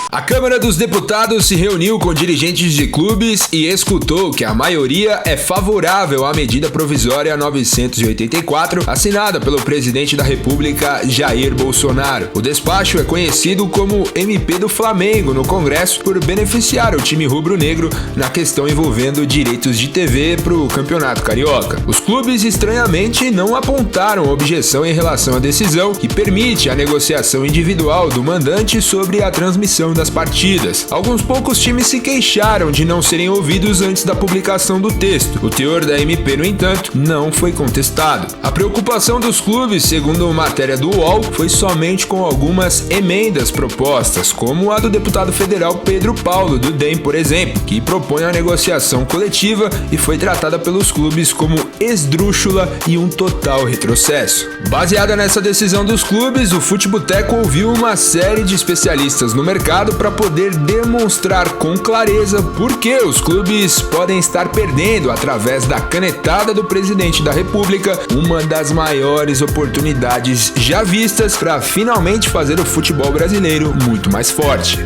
A Câmara dos Deputados se reuniu com dirigentes de clubes e escutou que a maioria é favorável à medida provisória 984, assinada pelo presidente da República, Jair Bolsonaro. O despacho é conhecido como MP do Flamengo no Congresso por beneficiar o time rubro-negro na questão envolvendo direitos de TV para o Campeonato Carioca. Os clubes, estranhamente, não apontaram objeção em relação à decisão, que permite a negociação individual do mandante sobre a transmissão das partidas. Alguns poucos times se queixaram de não serem ouvidos antes da publicação do texto. O teor da MP, no entanto, não foi contestado. A preocupação dos clubes, segundo matéria do UOL, foi somente com algumas emendas propostas, como a do deputado federal Pedro Paulo, do DEM, por exemplo, que propõe a negociação coletiva e foi tratada pelos clubes como esdrúxula e um total retrocesso. Baseada nessa decisão dos clubes, o Futeboteco ouviu uma série de especialistas no mercado para poder demonstrar com clareza por que os clubes podem estar perdendo, através da canetada do presidente da República, uma das maiores oportunidades já vistas para finalmente fazer o futebol brasileiro muito mais forte.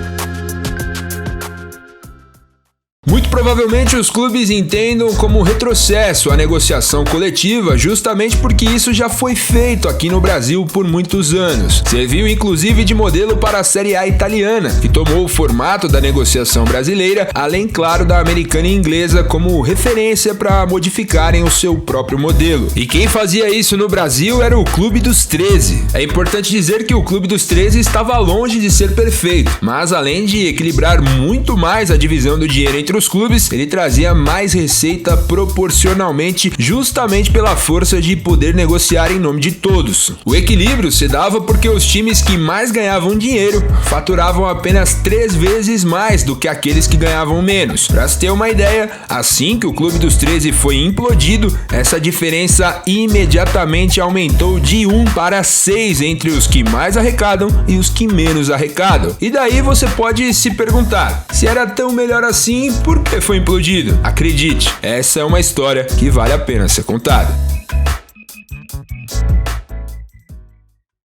Muito provavelmente os clubes entendam como retrocesso a negociação coletiva, justamente porque isso já foi feito aqui no Brasil por muitos anos. Serviu inclusive de modelo para a Série A italiana, que tomou o formato da negociação brasileira, além, claro, da americana e inglesa como referência para modificarem o seu próprio modelo. E quem fazia isso no Brasil era o Clube dos 13. É importante dizer que o Clube dos 13 estava longe de ser perfeito, mas além de equilibrar muito mais a divisão do dinheiro entre os clubes, ele trazia mais receita proporcionalmente, justamente pela força de poder negociar em nome de todos. O equilíbrio se dava porque os times que mais ganhavam dinheiro faturavam apenas 3 vezes mais do que aqueles que ganhavam menos. Para se ter uma ideia, assim que o Clube dos 13 foi implodido, essa diferença imediatamente aumentou de 1 para 6 entre os que mais arrecadam e os que menos arrecadam. E daí você pode se perguntar, se era tão melhor assim, por que foi implodido? Acredite, essa é uma história que vale a pena ser contada.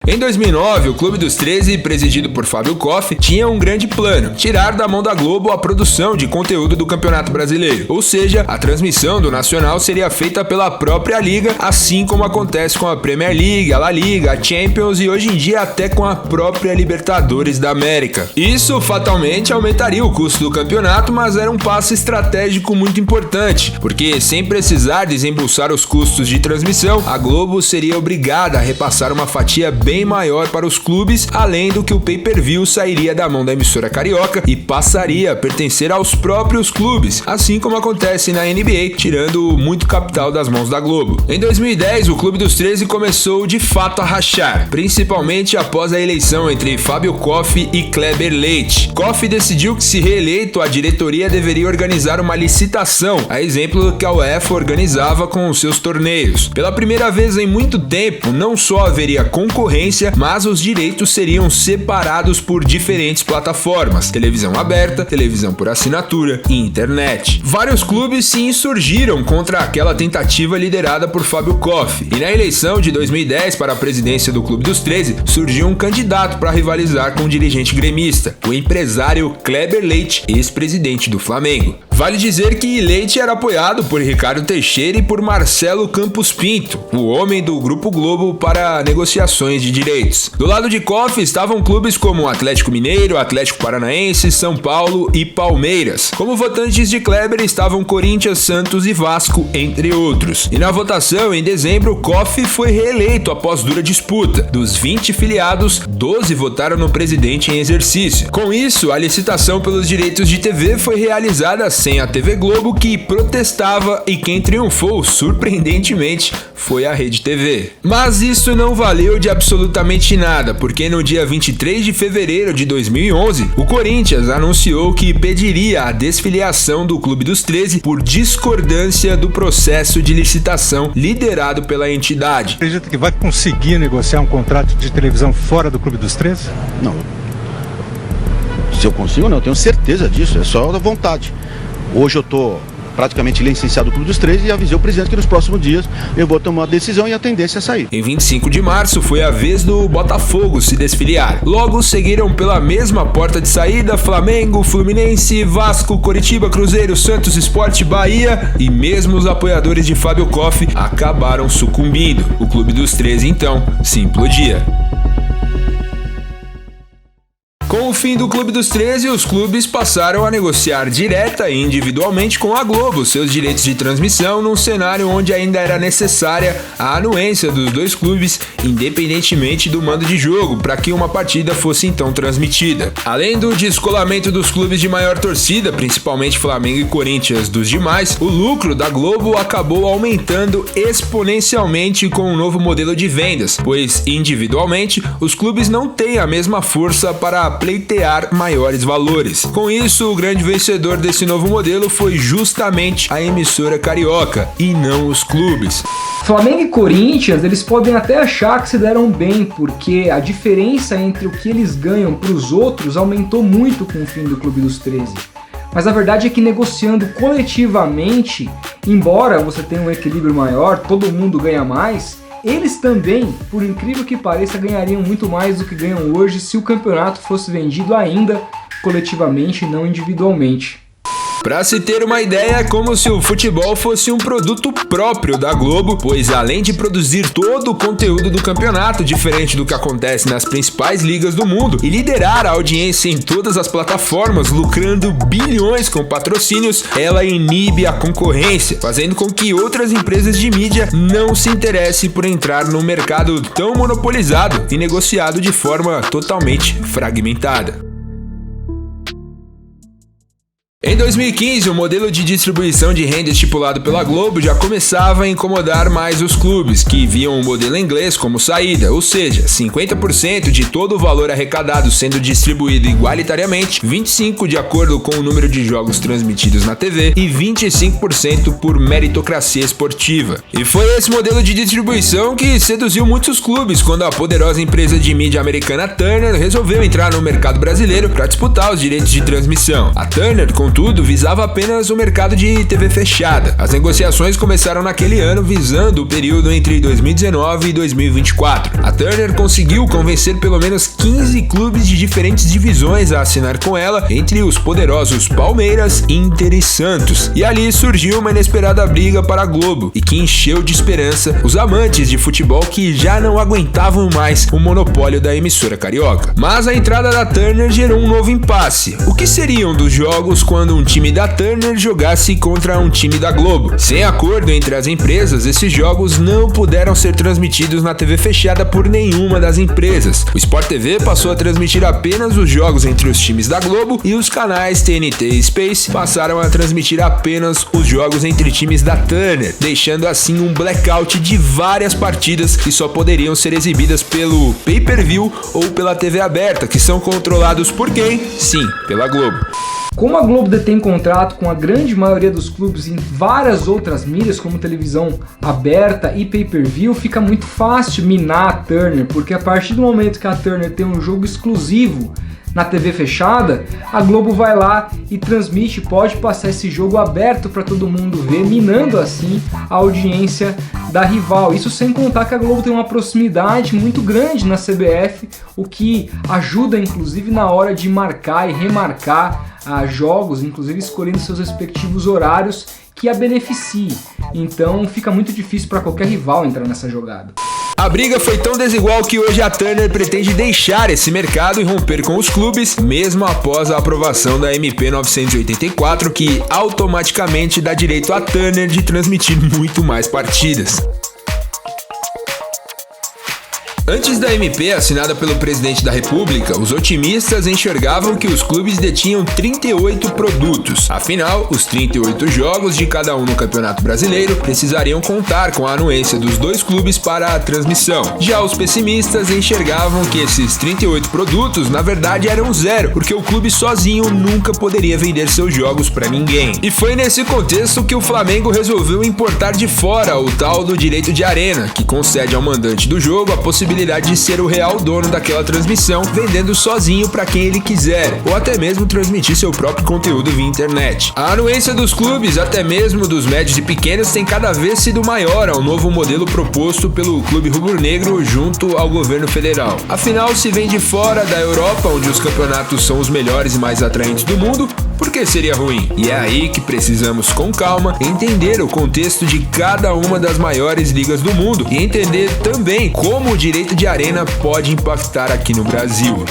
Em 2009, o Clube dos 13, presidido por Fábio Koff, tinha um grande plano: tirar da mão da Globo a produção de conteúdo do Campeonato Brasileiro. Ou seja, a transmissão do Nacional seria feita pela própria Liga, assim como acontece com a Premier League, a La Liga, a Champions e hoje em dia até com a própria Libertadores da América. Isso fatalmente aumentaria o custo do campeonato, mas era um passo estratégico muito importante, porque sem precisar desembolsar os custos de transmissão, a Globo seria obrigada a repassar uma fatia bem maior para os clubes, além do que o pay-per-view sairia da mão da emissora carioca e passaria a pertencer aos próprios clubes, assim como acontece na NBA, tirando muito capital das mãos da Globo. Em 2010, o Clube dos 13 começou de fato a rachar, principalmente após a eleição entre Fábio Koff e Kleber Leite. Koff decidiu que, se reeleito, a diretoria deveria organizar uma licitação, a exemplo que a UEFA organizava com os seus torneios. Pela primeira vez em muito tempo, não só haveria concorrência, mas os direitos seriam separados por diferentes plataformas: televisão aberta, televisão por assinatura e internet. Vários clubes se insurgiram contra aquela tentativa liderada por Fábio Koff, e na eleição de 2010 para a presidência do Clube dos 13, surgiu um candidato para rivalizar com o dirigente gremista, o empresário Kleber Leite, ex-presidente do Flamengo. Vale dizer que Leite era apoiado por Ricardo Teixeira e por Marcelo Campos Pinto, o homem do Grupo Globo para negociações de direitos. Do lado de Koff estavam clubes como Atlético Mineiro, Atlético Paranaense, São Paulo e Palmeiras. Como votantes de Kleber estavam Corinthians, Santos e Vasco, entre outros. E na votação, em dezembro, Koff foi reeleito após dura disputa. Dos 20 filiados, 12 votaram no presidente em exercício. Com isso, a licitação pelos direitos de TV foi realizada sem a TV Globo, que protestava, e quem triunfou, surpreendentemente, foi a Rede TV. Mas isso não valeu de absolutamente nada, porque no dia 23 de fevereiro de 2011, o Corinthians anunciou que pediria a desfiliação do Clube dos 13 por discordância do processo de licitação liderado pela entidade. Acredita que vai conseguir negociar um contrato de televisão fora do Clube dos 13? Não. Se eu consigo, não, eu tenho certeza disso, é só da vontade. Hoje eu tô praticamente licenciado o Clube dos 13 e avisei o presidente que nos próximos dias eu vou tomar uma decisão e a tendência é sair. Em 25 de março foi a vez do Botafogo se desfiliar. Logo seguiram pela mesma porta de saída Flamengo, Fluminense, Vasco, Coritiba, Cruzeiro, Santos, Sport, Bahia e mesmo os apoiadores de Fábio Koff acabaram sucumbindo. O Clube dos 13 então se implodia. Com o fim do Clube dos 13, os clubes passaram a negociar direta e individualmente com a Globo seus direitos de transmissão num cenário onde ainda era necessária a anuência dos dois clubes, independentemente do mando de jogo, para que uma partida fosse então transmitida. Além do descolamento dos clubes de maior torcida, principalmente Flamengo e Corinthians dos demais, o lucro da Globo acabou aumentando exponencialmente com o novo modelo de vendas, pois individualmente os clubes não têm a mesma força para pleitear maiores valores. Com isso, o grande vencedor desse novo modelo foi justamente a emissora carioca e não os clubes. Flamengo e Corinthians, eles podem até achar que se deram bem, porque a diferença entre o que eles ganham para os outros aumentou muito com o fim do Clube dos 13. Mas a verdade é que negociando coletivamente, embora você tenha um equilíbrio maior, todo mundo ganha mais, eles também, por incrível que pareça, ganhariam muito mais do que ganham hoje se o campeonato fosse vendido ainda coletivamente e não individualmente. Para se ter uma ideia, é como se o futebol fosse um produto próprio da Globo, pois além de produzir todo o conteúdo do campeonato, diferente do que acontece nas principais ligas do mundo, e liderar a audiência em todas as plataformas, lucrando bilhões com patrocínios, ela inibe a concorrência, fazendo com que outras empresas de mídia não se interessem por entrar num mercado tão monopolizado e negociado de forma totalmente fragmentada. Em 2015, o modelo de distribuição de renda estipulado pela Globo já começava a incomodar mais os clubes, que viam o modelo inglês como saída, ou seja, 50% de todo o valor arrecadado sendo distribuído igualitariamente, 25% de acordo com o número de jogos transmitidos na TV e 25% por meritocracia esportiva. E foi esse modelo de distribuição que seduziu muitos clubes quando a poderosa empresa de mídia americana Turner resolveu entrar no mercado brasileiro para disputar os direitos de transmissão. A Turner, contudo, visava apenas o mercado de TV fechada. As negociações começaram naquele ano visando o período entre 2019 e 2024. A Turner conseguiu convencer pelo menos 15 clubes de diferentes divisões a assinar com ela, entre os poderosos Palmeiras, Inter e Santos. E ali surgiu uma inesperada briga para a Globo, e que encheu de esperança os amantes de futebol que já não aguentavam mais o monopólio da emissora carioca. Mas a entrada da Turner gerou um novo impasse. O que seriam dos jogos quando um time da Turner jogasse contra um time da Globo? Sem acordo entre as empresas, esses jogos não puderam ser transmitidos na TV fechada por nenhuma das empresas. O Sport TV passou a transmitir apenas os jogos entre os times da Globo e os canais TNT e Space passaram a transmitir apenas os jogos entre times da Turner, deixando assim um blackout de várias partidas que só poderiam ser exibidas pelo pay-per-view ou pela TV aberta, que são controlados por quem? Sim, pela Globo. Como a Globo detém contrato com a grande maioria dos clubes em várias outras mídias, como televisão aberta e pay-per-view, fica muito fácil minar a Turner, porque a partir do momento que a Turner tem um jogo exclusivo na TV fechada, a Globo vai lá e transmite, pode passar esse jogo aberto para todo mundo ver, minando assim a audiência da rival. Isso sem contar que a Globo tem uma proximidade muito grande na CBF, o que ajuda inclusive na hora de marcar e remarcar jogos, inclusive escolhendo seus respectivos horários que a beneficie. Então fica muito difícil para qualquer rival entrar nessa jogada. A briga foi tão desigual que hoje a Turner pretende deixar esse mercado e romper com os clubes, mesmo após a aprovação da MP 984, que automaticamente dá direito à Turner de transmitir muito mais partidas. Antes da MP assinada pelo presidente da República, os otimistas enxergavam que os clubes detinham 38 produtos. Afinal, os 38 jogos de cada um no Campeonato Brasileiro precisariam contar com a anuência dos dois clubes para a transmissão. Já os pessimistas enxergavam que esses 38 produtos na verdade eram zero, porque o clube sozinho nunca poderia vender seus jogos para ninguém. E foi nesse contexto que o Flamengo resolveu importar de fora o tal do direito de arena, que concede ao mandante do jogo a possibilidade possibilidade de ser o real dono daquela transmissão, vendendo sozinho para quem ele quiser, ou até mesmo transmitir seu próprio conteúdo via internet. A anuência dos clubes, até mesmo dos médios e pequenos, tem cada vez sido maior ao novo modelo proposto pelo Clube Rubro-Negro junto ao governo federal. Afinal, se vem de fora da Europa, onde os campeonatos são os melhores e mais atraentes do mundo, por que seria ruim? E é aí que precisamos, com calma, entender o contexto de cada uma das maiores ligas do mundo e entender também como o direito de arena pode impactar aqui no Brasil.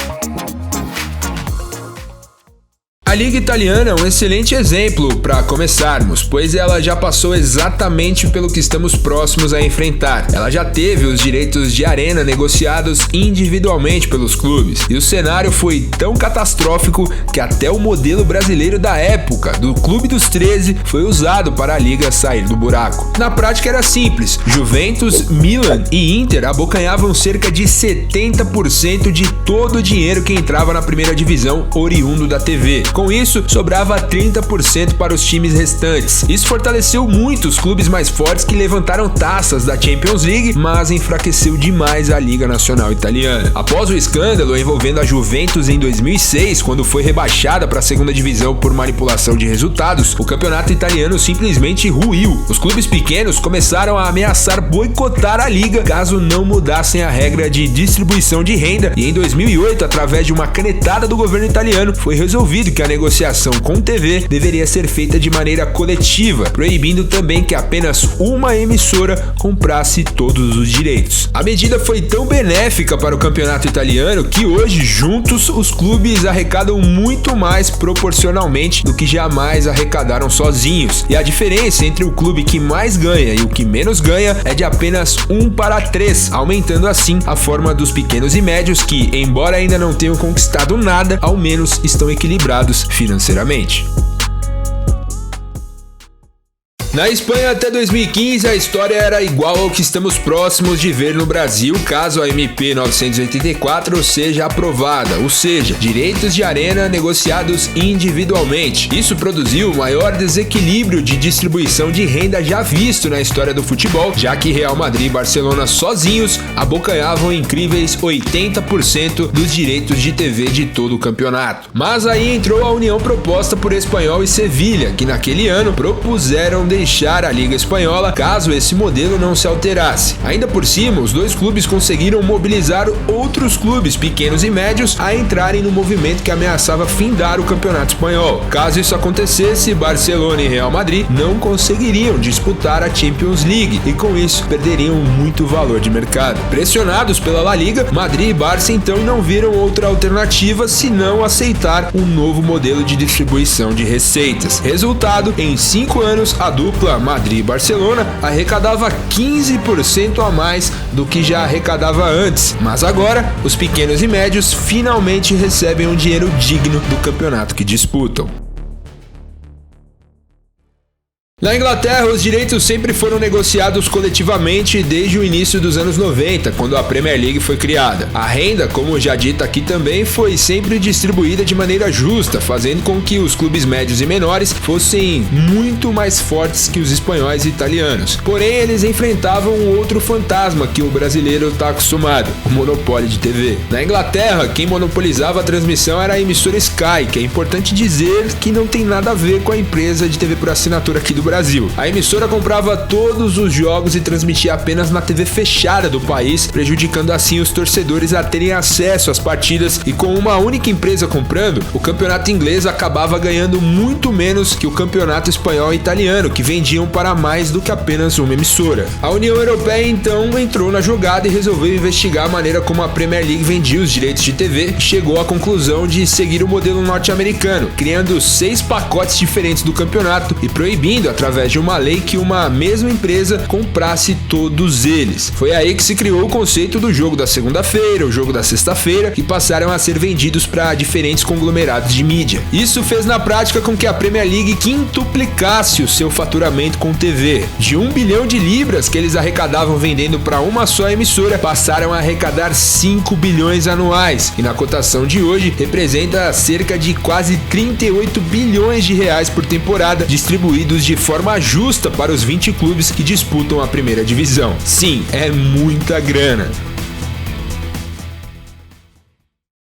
A Liga Italiana é um excelente exemplo para começarmos, pois ela já passou exatamente pelo que estamos próximos a enfrentar. Ela já teve os direitos de arena negociados individualmente pelos clubes, e o cenário foi tão catastrófico que até o modelo brasileiro da época, do Clube dos 13, foi usado para a Liga sair do buraco. Na prática era simples, Juventus, Milan e Inter abocanhavam cerca de 70% de todo o dinheiro que entrava na primeira divisão oriundo da TV. Com isso, sobrava 30% para os times restantes. Isso fortaleceu muito os clubes mais fortes que levantaram taças da Champions League, mas enfraqueceu demais a Liga Nacional Italiana. Após o escândalo envolvendo a Juventus em 2006, quando foi rebaixada para a segunda divisão por manipulação de resultados, o campeonato italiano simplesmente ruiu. Os clubes pequenos começaram a ameaçar boicotar a liga caso não mudassem a regra de distribuição de renda, e em 2008, através de uma canetada do governo italiano, foi resolvido que a negociação com TV deveria ser feita de maneira coletiva, proibindo também que apenas uma emissora comprasse todos os direitos. A medida foi tão benéfica para o campeonato italiano que hoje, juntos, os clubes arrecadam muito mais proporcionalmente do que jamais arrecadaram sozinhos. E a diferença entre o clube que mais ganha e o que menos ganha é de apenas 1:3, aumentando assim a forma dos pequenos e médios que, embora ainda não tenham conquistado nada, ao menos estão equilibrados financeiramente. Na Espanha, até 2015, a história era igual ao que estamos próximos de ver no Brasil, caso a MP 984 seja aprovada, ou seja, direitos de arena negociados individualmente. Isso produziu o maior desequilíbrio de distribuição de renda já visto na história do futebol, já que Real Madrid e Barcelona sozinhos abocanhavam incríveis 80% dos direitos de TV de todo o campeonato. Mas aí entrou a união proposta por Espanhol e Sevilha, que naquele ano propuseram deixar a Liga Espanhola caso esse modelo não se alterasse. Ainda por cima, os dois clubes conseguiram mobilizar outros clubes pequenos e médios a entrarem no movimento que ameaçava findar o campeonato espanhol. Caso isso acontecesse, Barcelona e Real Madrid não conseguiriam disputar a Champions League e com isso perderiam muito valor de mercado. Pressionados pela La Liga, Madrid e Barça então não viram outra alternativa senão aceitar um novo modelo de distribuição de receitas. Resultado, em 5 anos, a dupla Madrid e Barcelona arrecadava 15% a mais do que já arrecadava antes, mas agora os pequenos e médios finalmente recebem um dinheiro digno do campeonato que disputam. Na Inglaterra, os direitos sempre foram negociados coletivamente desde o início dos anos 90, quando a Premier League foi criada. A renda, como já dito aqui também, foi sempre distribuída de maneira justa, fazendo com que os clubes médios e menores fossem muito mais fortes que os espanhóis e italianos. Porém, eles enfrentavam um outro fantasma que o brasileiro está acostumado, o monopólio de TV. Na Inglaterra, quem monopolizava a transmissão era a emissora Sky, que é importante dizer que não tem nada a ver com a empresa de TV por assinatura aqui do Brasil. A emissora comprava todos os jogos e transmitia apenas na TV fechada do país, prejudicando assim os torcedores a terem acesso às partidas, e com uma única empresa comprando, o campeonato inglês acabava ganhando muito menos que o campeonato espanhol e italiano, que vendiam para mais do que apenas uma emissora. A União Europeia então entrou na jogada e resolveu investigar a maneira como a Premier League vendia os direitos de TV e chegou à conclusão de seguir o modelo norte-americano, criando 6 pacotes diferentes do campeonato e proibindo, através de uma lei, que uma mesma empresa comprasse todos eles. Foi aí que se criou o conceito do jogo da segunda-feira, o jogo da sexta-feira, que passaram a ser vendidos para diferentes conglomerados de mídia. Isso fez na prática com que a Premier League quintuplicasse o seu faturamento com TV. De 1 bilhão de libras que eles arrecadavam vendendo para uma só emissora, passaram a arrecadar 5 bilhões anuais, e na cotação de hoje representa cerca de quase 38 bilhões de reais por temporada, distribuídos de forma justa para os 20 clubes que disputam a primeira divisão. Sim, é muita grana.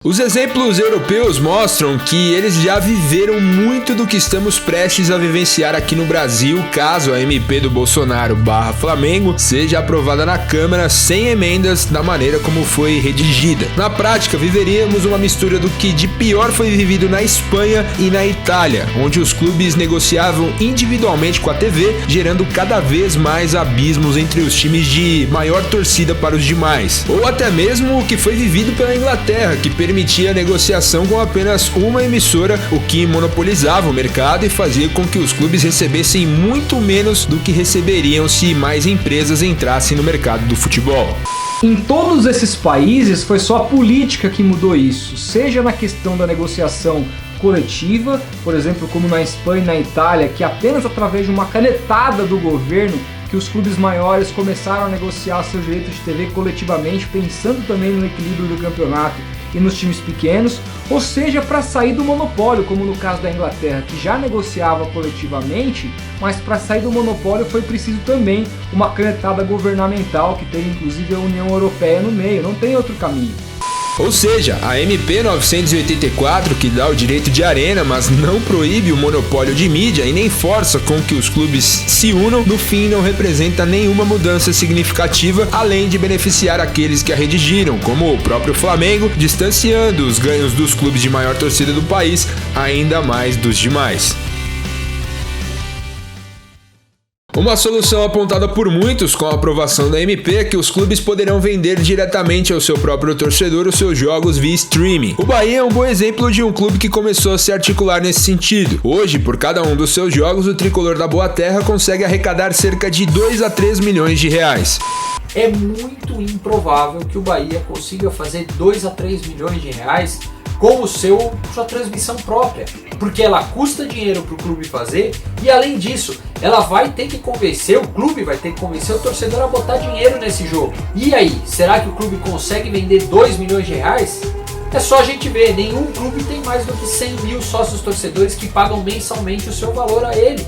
Os exemplos europeus mostram que eles já viveram muito do que estamos prestes a vivenciar aqui no Brasil, caso a MP do Bolsonaro / Flamengo seja aprovada na Câmara sem emendas da maneira como foi redigida. Na prática, viveríamos uma mistura do que de pior foi vivido na Espanha e na Itália, onde os clubes negociavam individualmente com a TV, gerando cada vez mais abismos entre os times de maior torcida para os demais. Ou até mesmo o que foi vivido pela Inglaterra, que permitia a negociação com apenas uma emissora, o que monopolizava o mercado e fazia com que os clubes recebessem muito menos do que receberiam se mais empresas entrassem no mercado do futebol. Em todos esses países foi só a política que mudou isso, seja na questão da negociação coletiva, por exemplo, como na Espanha e na Itália, que apenas através de uma canetada do governo que os clubes maiores começaram a negociar seus direitos de TV coletivamente, pensando também no equilíbrio do campeonato e nos times pequenos, ou seja, para sair do monopólio, como no caso da Inglaterra, que já negociava coletivamente, mas para sair do monopólio foi preciso também uma canetada governamental, que teve inclusive a União Europeia no meio, não tem outro caminho. Ou seja, a MP 984, que dá o direito de arena, mas não proíbe o monopólio de mídia e nem força com que os clubes se unam, no fim não representa nenhuma mudança significativa, além de beneficiar aqueles que a redigiram, como o próprio Flamengo, distanciando os ganhos dos clubes de maior torcida do país ainda mais dos demais. Uma solução apontada por muitos com a aprovação da MP é que os clubes poderão vender diretamente ao seu próprio torcedor os seus jogos via streaming. O Bahia é um bom exemplo de um clube que começou a se articular nesse sentido. Hoje, por cada um dos seus jogos, o tricolor da Boa Terra consegue arrecadar cerca de 2 a 3 milhões de reais. É muito improvável que o Bahia consiga fazer 2 a 3 milhões de reais com sua transmissão própria, porque ela custa dinheiro para o clube fazer e, além disso, ela vai ter que convencer, o clube vai ter que convencer o torcedor a botar dinheiro nesse jogo. E aí, será que o clube consegue vender 2 milhões de reais? É só a gente ver, nenhum clube tem mais do que 100 mil sócios torcedores que pagam mensalmente o seu valor a ele.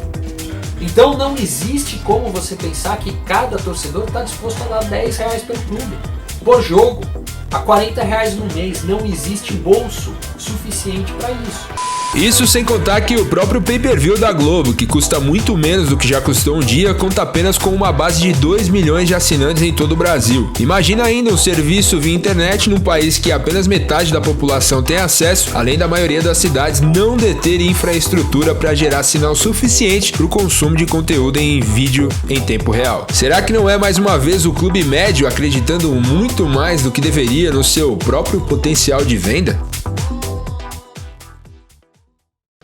Então não existe como você pensar que cada torcedor está disposto a dar 10 reais pelo clube, por jogo. A 40 reais no mês, não existe bolso suficiente para isso. Isso sem contar que o próprio pay-per-view da Globo, que custa muito menos do que já custou um dia, conta apenas com uma base de 2 milhões de assinantes em todo o Brasil. Imagina ainda um serviço via internet num país que apenas metade da população tem acesso, além da maioria das cidades não deter infraestrutura para gerar sinal suficiente para o consumo de conteúdo em vídeo em tempo real. Será que não é mais uma vez o clube médio acreditando muito mais do que deveria no seu próprio potencial de venda?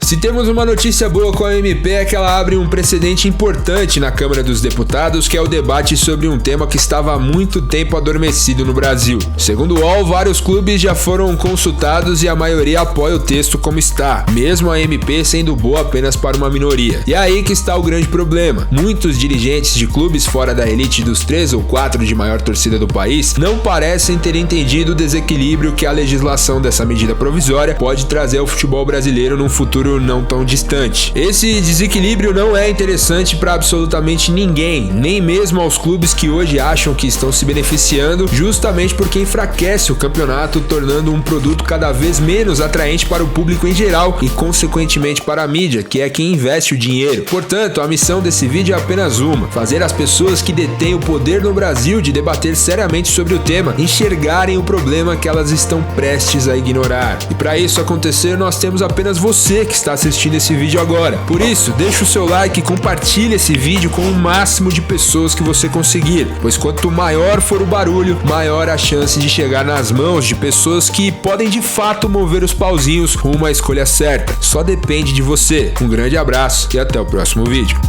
Se temos uma notícia boa com a MP é que ela abre um precedente importante na Câmara dos Deputados, que é o debate sobre um tema que estava há muito tempo adormecido no Brasil. Segundo o UOL, vários clubes já foram consultados e a maioria apoia o texto como está, mesmo a MP sendo boa apenas para uma minoria. E é aí que está o grande problema. Muitos dirigentes de clubes fora da elite dos 3 ou 4 de maior torcida do país não parecem ter entendido o desequilíbrio que a legislação dessa medida provisória pode trazer ao futebol brasileiro num futuro não tão distante. Esse desequilíbrio não é interessante para absolutamente ninguém, nem mesmo aos clubes que hoje acham que estão se beneficiando, justamente porque enfraquece o campeonato, tornando um produto cada vez menos atraente para o público em geral e, consequentemente, para a mídia, que é quem investe o dinheiro. Portanto, a missão desse vídeo é apenas uma: fazer as pessoas que detêm o poder no Brasil de debater seriamente sobre o tema enxergarem o problema que elas estão prestes a ignorar. E para isso acontecer, nós temos apenas você que está assistindo esse vídeo agora. Por isso, deixa o seu like e compartilhe esse vídeo com o máximo de pessoas que você conseguir, pois quanto maior for o barulho, maior a chance de chegar nas mãos de pessoas que podem de fato mover os pauzinhos rumo à escolha certa. Só depende de você. Um grande abraço e até o próximo vídeo.